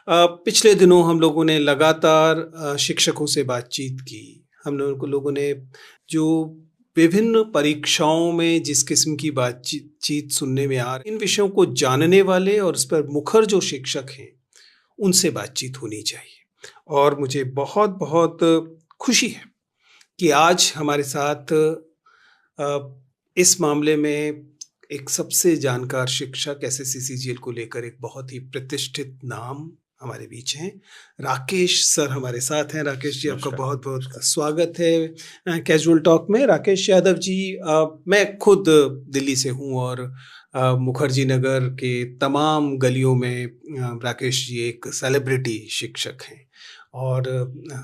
पिछले दिनों हम लोगों ने लगातार शिक्षकों से बातचीत की। हम लोगों ने जो विभिन्न परीक्षाओं में जिस किस्म की बातचीत चीत सुनने में आ रही, इन विषयों को जानने वाले और इस पर मुखर जो शिक्षक हैं, उनसे बातचीत होनी चाहिए। और मुझे बहुत-बहुत खुशी है कि आज हमारे साथ इस मामले में एक सबसे जानकार शिक्षक एसएससी सीजीएल को लेकर एक बहुत ही प्रतिष्ठित नाम हमारे बीच हैं। राकेश सर हमारे साथ हैं। राकेश जी, आपका नमस्कार। बहुत-बहुत स्वागत है कैजुअल टॉक में। राकेश यादव जी, मैं खुद दिल्ली से हूँ और मुखर्जी नगर के तमाम गलियों में राकेश जी एक सेलिब्रिटी शिक्षक हैं। और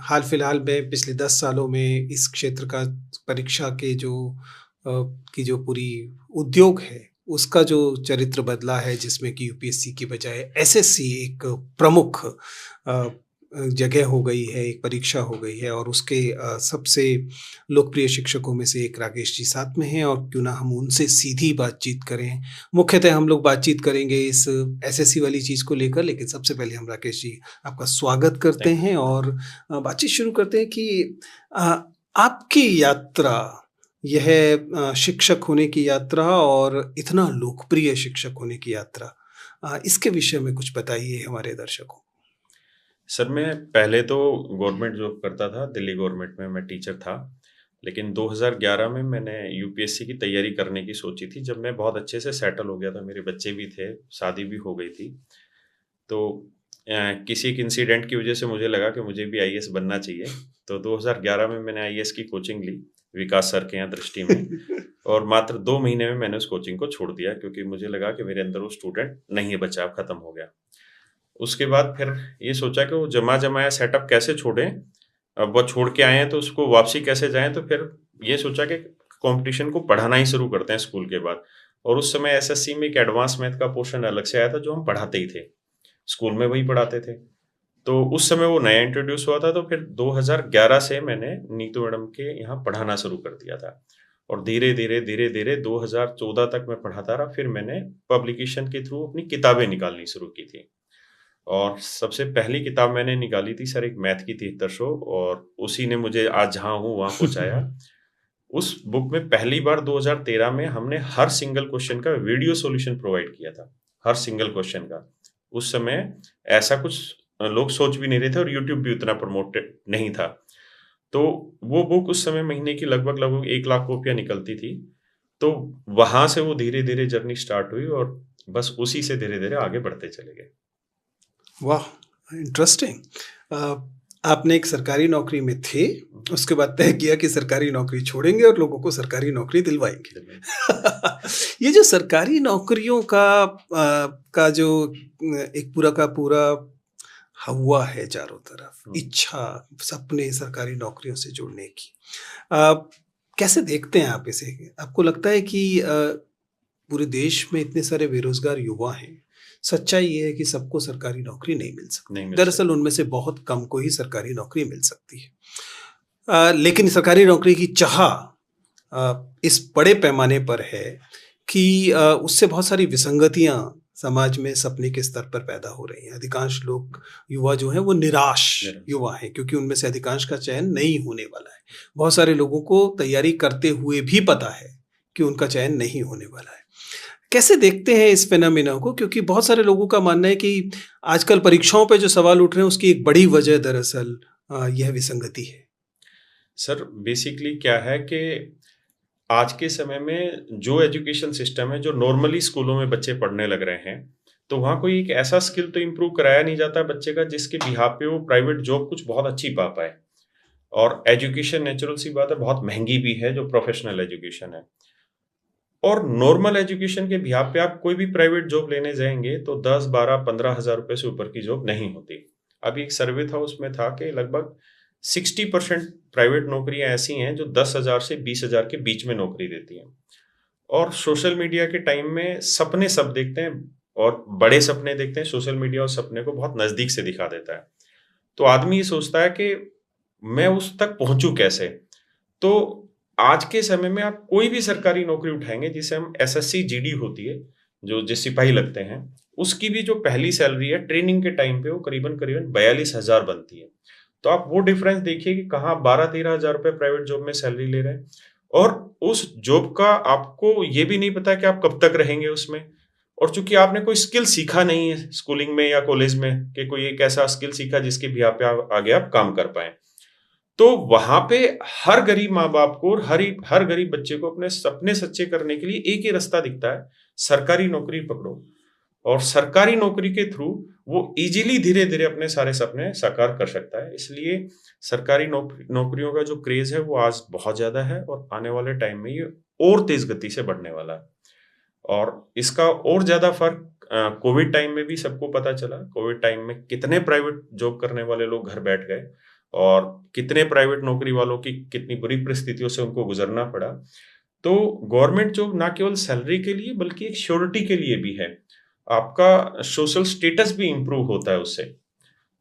हाल फिलहाल में पिछले 10 सालों में इस क्षेत्र का परीक्षा के की जो पूरी उद्योग है, उसका जो चरित्र बदला है, जिसमें कि यूपीएससी की बजाय एसएससी एक प्रमुख जगह हो गई है, एक परीक्षा हो गई है। और उसके सबसे लोकप्रिय शिक्षकों में से एक राकेश जी साथ में हैं और क्यों ना हम उनसे सीधी बातचीत करें। मुख्यतः हम लोग बातचीत करेंगे इस एसएससी वाली चीज़ को लेकर, लेकिन सबसे पहले हम राकेश जी आपका स्वागत करते थैंक हैं और बातचीत शुरू करते हैं कि आपकी यात्रा, यह शिक्षक होने की यात्रा और इतना लोकप्रिय शिक्षक होने की यात्रा, इसके विषय में कुछ बताइए हमारे दर्शकों। सर, मैं पहले तो गवर्नमेंट जॉब करता था, दिल्ली गवर्नमेंट में मैं टीचर था। लेकिन 2011 में मैंने यूपीएससी की तैयारी करने की सोची थी, जब मैं बहुत अच्छे से सेटल हो गया था, मेरे बच्चे भी थे, शादी भी हो गई थी। तो किसी एक इंसिडेंट की वजह से मुझे लगा कि मुझे भी आईएएस बनना चाहिए। तो 2011 में मैंने आईएएस की कोचिंग ली, विकास सर के यहाँ दृष्टि में। और मात्र 2 महीने में मैंने उस कोचिंग को छोड़ दिया, क्योंकि मुझे लगा कि मेरे अंदर वो स्टूडेंट नहीं है, बचा, अब खत्म हो गया। उसके बाद फिर ये सोचा कि वो जमा-जमाया सेटअप कैसे छोड़ें? अब वो छोड़ के आए हैं तो उसको वापसी कैसे जाएँ? तो फिर ये सोचा कि कॉम्पिटिशन को पढ़ाना ही शुरू करते हैं स्कूल के बाद। और उस समय एसएससी में एक एडवांस मैथ का पोर्शन अलग से आया था, जो हम पढ़ाते ही थे। स्कूल में वही पढ़ाते थे। तो उस समय वो नया इंट्रोड्यूस हुआ था, तो फिर 2011 से मैंने नीतू मैडम के यहाँ पढ़ाना शुरू कर दिया था। और धीरे-धीरे, धीरे-धीरे 2014 तक मैं पढ़ाता रहा। फिर मैंने पब्लिकेशन के थ्रू अपनी किताबें निकालनी शुरू की थी। और सबसे पहली किताब मैंने निकाली थी सर, एक मैथ की 7300, और उसी ने मुझे आज जहाँ हूँ वहाँ पहुँचाया। उस बुक में पहली बार 2013 में हमने हर सिंगल क्वेश्चन का वीडियो सॉल्यूशन प्रोवाइड किया था, हर सिंगल क्वेश्चन का। उस समय ऐसा कुछ लोग सोच भी नहीं रहे थे और यूट्यूब भी उतना प्रमोटेड नहीं था। तो वो बुक उस समय महीने की लगभग 1 लाख कॉपियाँ निकलती थी। तो वहाँ से वो धीरे-धीरे जर्नी स्टार्ट हुई और बस उसी से धीरे-धीरे आगे बढ़ते चले गए। वाह! इंटरेस्टिंग। आपने एक सरकारी नौकरी में थे, उसके बाद तय किया कि सरकारी नौकरी छोड़ेंगे और लोगों को सरकारी नौकरी दिलवाएँगे। ये जो सरकारी नौकरियों का जो एक पूरा का पूरा हवा है चारों तरफ, इच्छा, सपने सरकारी नौकरियों से जुड़ने की। कैसे देखते हैं आप इसे? आपको लगता है कि पूरे देश में इतने सारे बेरोज़गार युवा हैं, सच्चाई ये है कि सबको सरकारी नौकरी नहीं मिल सकती। नहीं मिल दरअसल उनमें से बहुत कम को ही सरकारी नौकरी मिल सकती है। लेकिन सरकारी नौकरी की चाह इस बड़े पैमाने पर है कि उससे बहुत सारी विसंगतियाँ समाज में सपने के स्तर पर पैदा हो रही हैं। अधिकांश लोग, युवा जो हैं, वो निराश युवा हैं, क्योंकि उनमें से अधिकांश का चयन नहीं होने वाला है। बहुत सारे लोगों को तैयारी करते हुए भी पता है कि उनका चयन नहीं होने वाला है। कैसे देखते हैं इस फिनोमेना को? क्योंकि बहुत सारे लोगों का मानना है कि आजकल परीक्षाओं पे जो सवाल उठ रहे हैं, उसकी एक बड़ी वजह दरअसल यह विसंगति है। सर, बेसिकली क्या है कि आज के समय में जो एजुकेशन सिस्टम है, जो नॉर्मली स्कूलों में बच्चे पढ़ने लग रहे हैं, तो वहाँ कोई एक ऐसा स्किल तो इम्प्रूव कराया नहीं जाता है बच्चे का, जिसके बिहाफ पे वो प्राइवेट जॉब कुछ बहुत अच्छी पा पाए। और एजुकेशन, नेचुरल सी बात है, बहुत महंगी भी है, जो प्रोफेशनल एजुकेशन है। और नॉर्मल एजुकेशन के बिहाफ पे आप कोई भी प्राइवेट जॉब लेने जाएंगे तो 10, 12, 15,000 रुपए से ऊपर की जॉब नहीं होती। अभी एक सर्वे था, उसमें था कि लगभग 60% प्राइवेट नौकरियां ऐसी हैं जो 10,000 से 20,000 के बीच में नौकरी देती हैं। और सोशल मीडिया के टाइम में सपने सब देखते हैं, और बड़े सपने देखते हैं। सोशल मीडिया उस सपने को बहुत नजदीक से दिखा देता है। तो आदमी ये सोचता है कि मैं उस तक पहुंचूं कैसे। तो आज के समय में आप कोई भी सरकारी नौकरी उठाएंगे, जिसे हम एसएससी जीडी होती है, जो सिपाही लगते हैं, उसकी भी जो पहली सैलरी है ट्रेनिंग के टाइम पे वो करीबन करीबन 42,000 बनती है। तो आप वो डिफरेंस देखिए कि कहाँ 12-13 हज़ार रुपए प्राइवेट जॉब में सैलरी ले रहे हैं, और उस जॉब का आपको ये भी नहीं पता कि आप कब तक रहेंगे उसमें। और चूंकि आपने कोई स्किल सीखा नहीं है स्कूलिंग में या कॉलेज में कि कोई एक ऐसा स्किल सीखा जिसके भी आप आगे आप काम कर पाए, तो वहां पे हर गरीब माँ बाप को और हर गरीब बच्चे को अपने सपने सच्चे करने के लिए एक ही रास्ता दिखता है, सरकारी नौकरी पकड़ो। और सरकारी नौकरी के थ्रू वो इजीली धीरे धीरे अपने सारे सपने साकार कर सकता है। इसलिए सरकारी नौकरियों का जो क्रेज है वो आज बहुत ज्यादा है, और आने वाले टाइम में ये और तेज गति से बढ़ने वाला है। और इसका और ज्यादा फर्क कोविड टाइम में भी सबको पता चला। कोविड टाइम में कितने प्राइवेट जॉब करने वाले लोग घर बैठ गए, और कितने प्राइवेट नौकरी वालों की कितनी बुरी परिस्थितियों से उनको गुजरना पड़ा। तो गवर्नमेंट जॉब ना केवल सैलरी के लिए बल्कि एक श्योरिटी के लिए भी है, आपका सोशल स्टेटस भी इंप्रूव होता है उससे।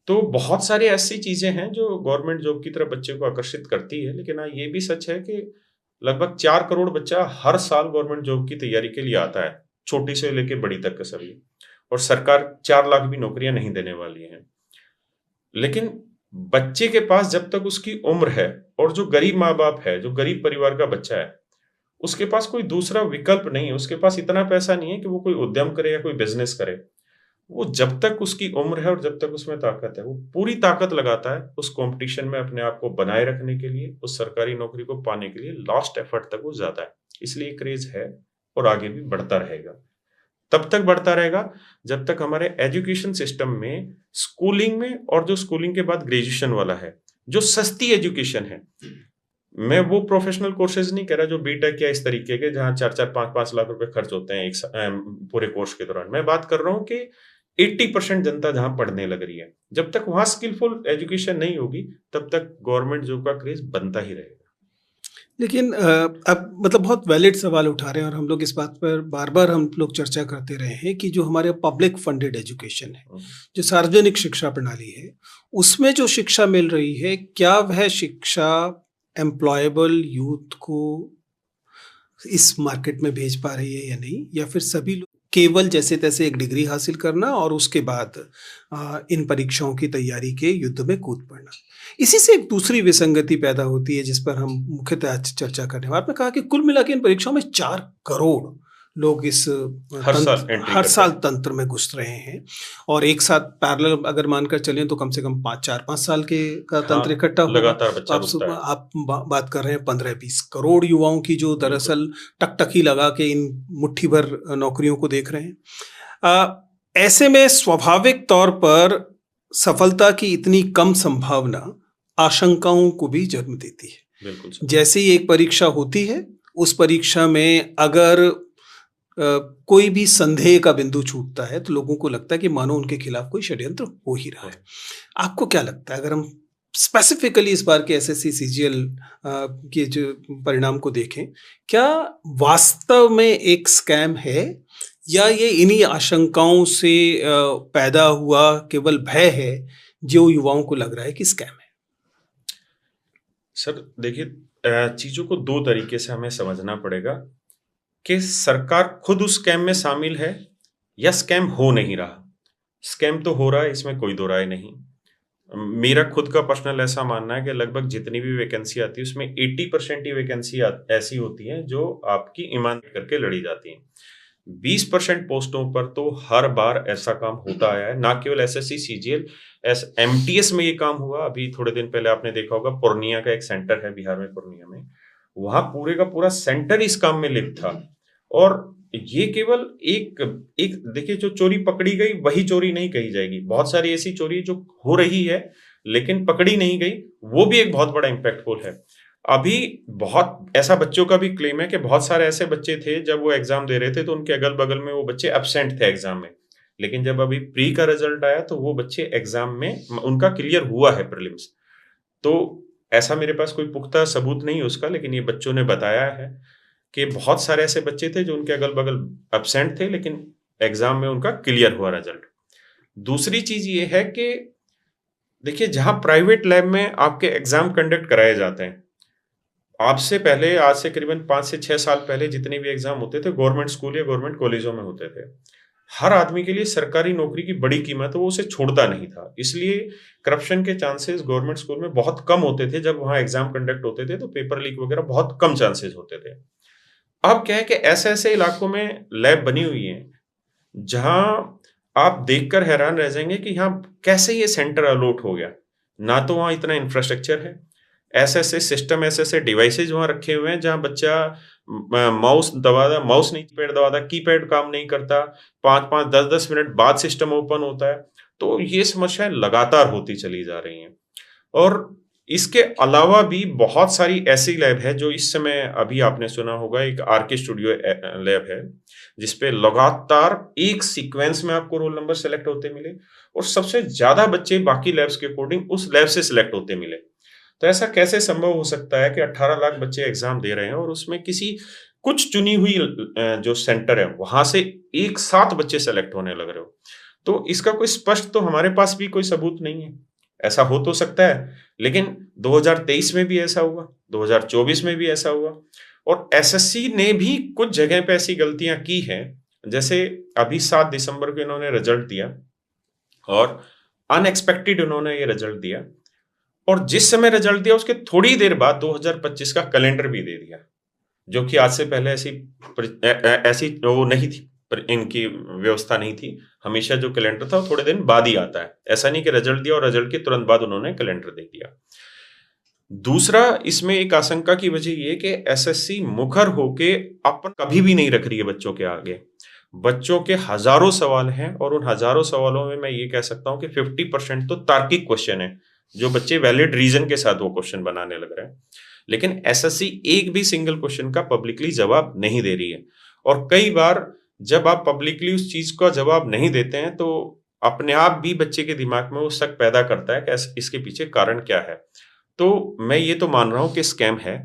तो बहुत सारी ऐसी चीजें हैं जो गवर्नमेंट जॉब की तरफ बच्चे को आकर्षित करती है। लेकिन हाँ, ये भी सच है कि लगभग 4 करोड़ बच्चा हर साल गवर्नमेंट जॉब की तैयारी के लिए आता है, छोटी से लेके बड़ी तक का सभी। और सरकार 4 लाख भी नौकरियां नहीं देने वाली है। लेकिन बच्चे के पास जब तक उसकी उम्र है, और जो गरीब माँ बाप है, जो गरीब परिवार का बच्चा है, उसके पास कोई दूसरा विकल्प नहीं है। उसके पास इतना पैसा नहीं है कि वो कोई उद्यम करे या कोई बिजनेस करे। वो जब तक उसकी उम्र है और जब तक उसमें ताकत है, वो पूरी ताकत लगाता है उस कंपटीशन में अपने आप को बनाए रखने के लिए, उस सरकारी नौकरी को पाने के लिए लास्ट एफर्ट तक वो जाता है। इसलिए क्रेज है और आगे भी बढ़ता रहेगा। तब तक बढ़ता रहेगा जब तक हमारे एजुकेशन सिस्टम में स्कूलिंग में, और जो स्कूलिंग के बाद ग्रेजुएशन वाला है, जो सस्ती एजुकेशन है, मैं वो प्रोफेशनल कोर्सेज नहीं कह रहा जो बीटेक या इस तरीके के जहां 4-5 लाख रुपए खर्च होते हैं पूरे कोर्स के दौरान। मैं बात कर रहा हूँ कि 80% जनता जहां पढ़ने लग रही है, जब तक वहां स्किलफुल एजुकेशन नहीं होगी तब तक गवर्नमेंट जॉब का क्रेज बनता ही रहेगा। लेकिन अब मतलब बहुत वैलिड सवाल उठा रहे हैं, और हम लोग इस बात पर बार-बार हम लोग चर्चा करते रहे हैं कि जो हमारे पब्लिक फंडेड एजुकेशन है, जो सार्वजनिक शिक्षा प्रणाली है, उसमें जो शिक्षा मिल रही है, क्या वह शिक्षा एम्प्लॉयबल यूथ को इस मार्केट में भेज पा रही है या नहीं? या फिर सभी लोग केवल जैसे-तैसे एक डिग्री हासिल करना और उसके बाद इन परीक्षाओं की तैयारी के युद्ध में कूद पड़ना। इसी से एक दूसरी विसंगति पैदा होती है जिस पर हम मुख्यतः आज चर्चा करने वाले। आपने कहा कि कुल मिला के इन परीक्षाओं में 4 करोड़ लोग इस हर साल तंत्र में घुस रहे हैं, और एक साथ पैरेलल अगर मानकर चलें तो कम से कम 4-5 साल के का तंत्र इकट्ठा होगा। लगातार बच्चा रुकता है। आप बात कर रहे हैं 15-20 करोड़ युवाओं की जो दरअसल टकटकी लगा के इन मुट्ठी भर नौकरियों को देख रहे हैं। ऐसे में स्वाभाविक तौर पर सफलता की इतनी कम संभावना आशंकाओं को भी जन्म देती है। बिल्कुल। जैसे ही एक परीक्षा होती है, उस परीक्षा में अगर कोई भी संदेह का बिंदु छूटता है तो लोगों को लगता है कि मानो उनके खिलाफ कोई षड्यंत्र हो ही रहा है। आपको क्या लगता है, अगर हम स्पेसिफिकली इस बार के एसएससी सीजीएल के जो परिणाम को देखें, क्या वास्तव में एक स्कैम है, या ये इन्हीं आशंकाओं से पैदा हुआ केवल भय है जो युवाओं को लग रहा है कि स्कैम है? सर देखिए, चीजों को 2 तरीके से हमें समझना पड़ेगा कि सरकार खुद उस स्कैम में शामिल है या स्कैम हो नहीं रहा। स्कैम तो हो रहा है, इसमें कोई दो राय नहीं। मेरा खुद का पर्सनल ऐसा मानना है कि लगभग जितनी भी वैकेंसी आती है उसमें 80% ही वैकेंसी ऐसी होती हैं जो आपकी ईमानदारी करके लड़ी जाती हैं। 20% पोस्टों पर तो हर बार ऐसा काम होता आया है, ना केवल एसएससी सीजीएल, एमटीएस में ये काम हुआ। अभी थोड़े दिन पहले आपने देखा होगा, पूर्णिया का एक सेंटर है बिहार में, पूर्णिया में, वहां पूरे का पूरा सेंटर इस काम में लिप्त था। और ये केवल एक देखिए, जो चोरी पकड़ी गई वही चोरी नहीं कही जाएगी। बहुत सारी ऐसी चोरी जो हो रही है लेकिन पकड़ी नहीं गई, वो भी एक बहुत बड़ा इम्पैक्टफुल है। अभी बहुत ऐसा बच्चों का भी क्लेम है कि बहुत सारे ऐसे बच्चे थे जब वो एग्जाम दे रहे थे तो उनके अगल बगल में वो बच्चे एब्सेंट थे एग्जाम में, लेकिन जब अभी प्री का रिजल्ट आया तो वो बच्चे एग्जाम में उनका क्लियर हुआ है प्रीलिम्स। तो ऐसा मेरे पास कोई पुख्ता सबूत नहीं है उसका, लेकिन ये बच्चों ने बताया है कि बहुत सारे ऐसे बच्चे थे जो उनके अगल बगल एब्सेंट थे लेकिन एग्जाम में उनका क्लियर हुआ रिजल्ट। दूसरी चीज ये है कि देखिए, जहां प्राइवेट लैब में आपके एग्जाम कंडक्ट कराए जाते हैं, आपसे पहले, आज से करीबन 5 से 6 साल पहले जितने भी एग्जाम होते थे गवर्नमेंट स्कूल या गवर्नमेंट कॉलेजों में होते थे। हर आदमी के लिए सरकारी नौकरी की बड़ी कीमत है, वो उसे छोड़ता नहीं था। इसलिए करप्शन के चांसेस गवर्नमेंट स्कूल में बहुत कम होते थे। जब वहाँ एग्ज़ाम कंडक्ट होते थे, तो पेपर लीक वगैरह बहुत कम चांसेस होते थे। अब क्या है कि ऐसे-ऐसे इलाकों में लैब बनी हुई हैं, जहाँ आप देखकर हैरान रह जाएँगे कि यहाँ कैसे ये सेंटर अलॉट हो गया। ना तो वहाँ इतना इंफ्रास्ट्रक्चर है, ऐसे-ऐसे सिस्टम, ऐसे-ऐसे डिवाइसेज़ वहाँ रखे हुए हैं, जहाँ बच्चा माउस नहीं कीपैड दबाता, कीपैड काम नहीं करता, 5-5, 10-10 मिनट बाद सिस्टम ओपन होता है। तो ये समस्याएँ लगातार होती चली जा रही हैं। और इसके अलावा भी बहुत सारी ऐसी लैब है, जो इस समय अभी आपने सुना होगा, एक आरके स्टूडियो लैब है, जिसपे लगातार एक सीक्वेंस में आपको रोल नंबर सेलेक्ट होते मिले और सबसे ज़्यादा बच्चे बाकी लैब्स के अकॉर्डिंग उस लैब से सिलेक्ट होते मिले। तो ऐसा कैसे संभव हो सकता है कि 18 लाख बच्चे एग्ज़ाम दे रहे हैं और उसमें किसी कुछ चुनी हुई जो सेंटर है, वहाँ से एक साथ बच्चे सेलेक्ट होने लग रहे हो? तो इसका कोई स्पष्ट तो हमारे पास भी कोई सबूत नहीं है। ऐसा हो तो सकता है, लेकिन 2023 में भी ऐसा हुआ, 2024 में भी ऐसा हुआ और एसएससी ने भी कुछ जगह पे ऐसी गलतियाँ की हैं। जैसे अभी 7 दिसंबर को इन्होंने रिजल्ट दिया और अनएक्सपेक्टेड उन्होंने ये रिजल्ट दिया और जिस समय रिजल्ट दिया उसके थोड़ी देर बाद 2025 का कैलेंडर भी दे दिया, जो कि आज से पहले ऐसी वो नहीं थी, पर इनकी व्यवस्था नहीं थी। हमेशा जो कैलेंडर था वो थोड़े दिन बाद ही आता है। ऐसा नहीं कि रिजल्ट दिया और रिजल्ट के तुरंत बाद उन्होंने कैलेंडर दे दिया। दूसरा, इसमें एक आशंका की वजह ये कि एसएससी मुखर होके अपन कभी भी नहीं रख रही है बच्चों के आगे। बच्चों के हज़ारों सवाल हैं और उन हज़ारों सवालों में मैं ये कह सकता हूँ कि 50% तो तार्किक क्वेश्चन है, जो बच्चे वैलिड रीज़न के साथ वो क्वेश्चन बनाने लग रहे हैं। लेकिन एसएससी एक भी सिंगल क्वेश्चन का पब्लिकली जवाब नहीं दे रही है और कई बार जब आप पब्लिकली उस चीज़ का जवाब नहीं देते हैं, तो अपने आप भी बच्चे के दिमाग में वो शक पैदा करता है कि इसके पीछे कारण क्या है। तो मैं ये तो मान रहा हूँ कि स्कैम है,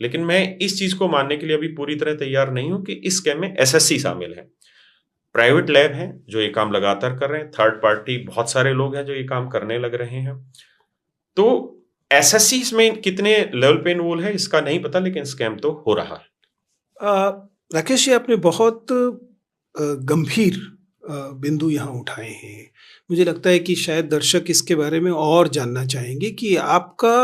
लेकिन मैं इस चीज़ को मानने के लिए अभी पूरी तरह तैयार नहीं हूँ कि इस स्कैम में एसएससी शामिल है। प्राइवेट लैब हैं, जो ये काम लगातार कर रहे हैं, थर्ड पार्टी बहुत सारे लोग हैं जो ये काम करने लग रहे हैं। तो एसएससी इसमें कितने लेवल पे इन्वॉल्व है इसका नहीं पता, लेकिन स्कैम तो हो रहा है। राकेश जी, आपने बहुत गंभीर बिंदु यहाँ उठाए हैं। मुझे लगता है कि शायद दर्शक इसके बारे में और जानना चाहेंगे कि आपका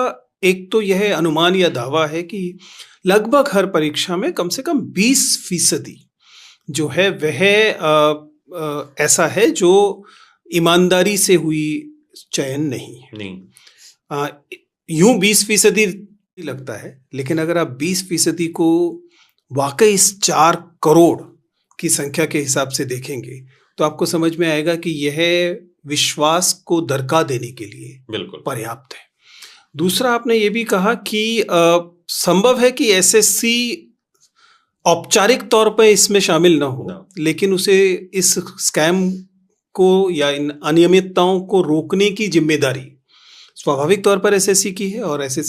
एक तो यह अनुमान या दावा है कि लगभग हर परीक्षा में कम से कम 20% जो है वह ऐसा है जो ईमानदारी से हुई चयन नहीं है। नहीं। यूं 20% लगता है, लेकिन अगर आप 20% को वाकई इस 4 करोड़ की संख्या के हिसाब से देखेंगे, तो आपको समझ में आएगा कि यह विश्वास को दरका देने के लिए बिल्कुल पर्याप्त है। दूसरा, आपने ये भी कहा कि संभव है कि एसएससी औपचारिक तौर पर इसमें शामिल ना हो, लेकिन उसे इस स्कैम को या इन अनियमितताओं को रोकने की जिम्मेदारी स्वाभाविक तौर पर एसएससी की है और एसएससी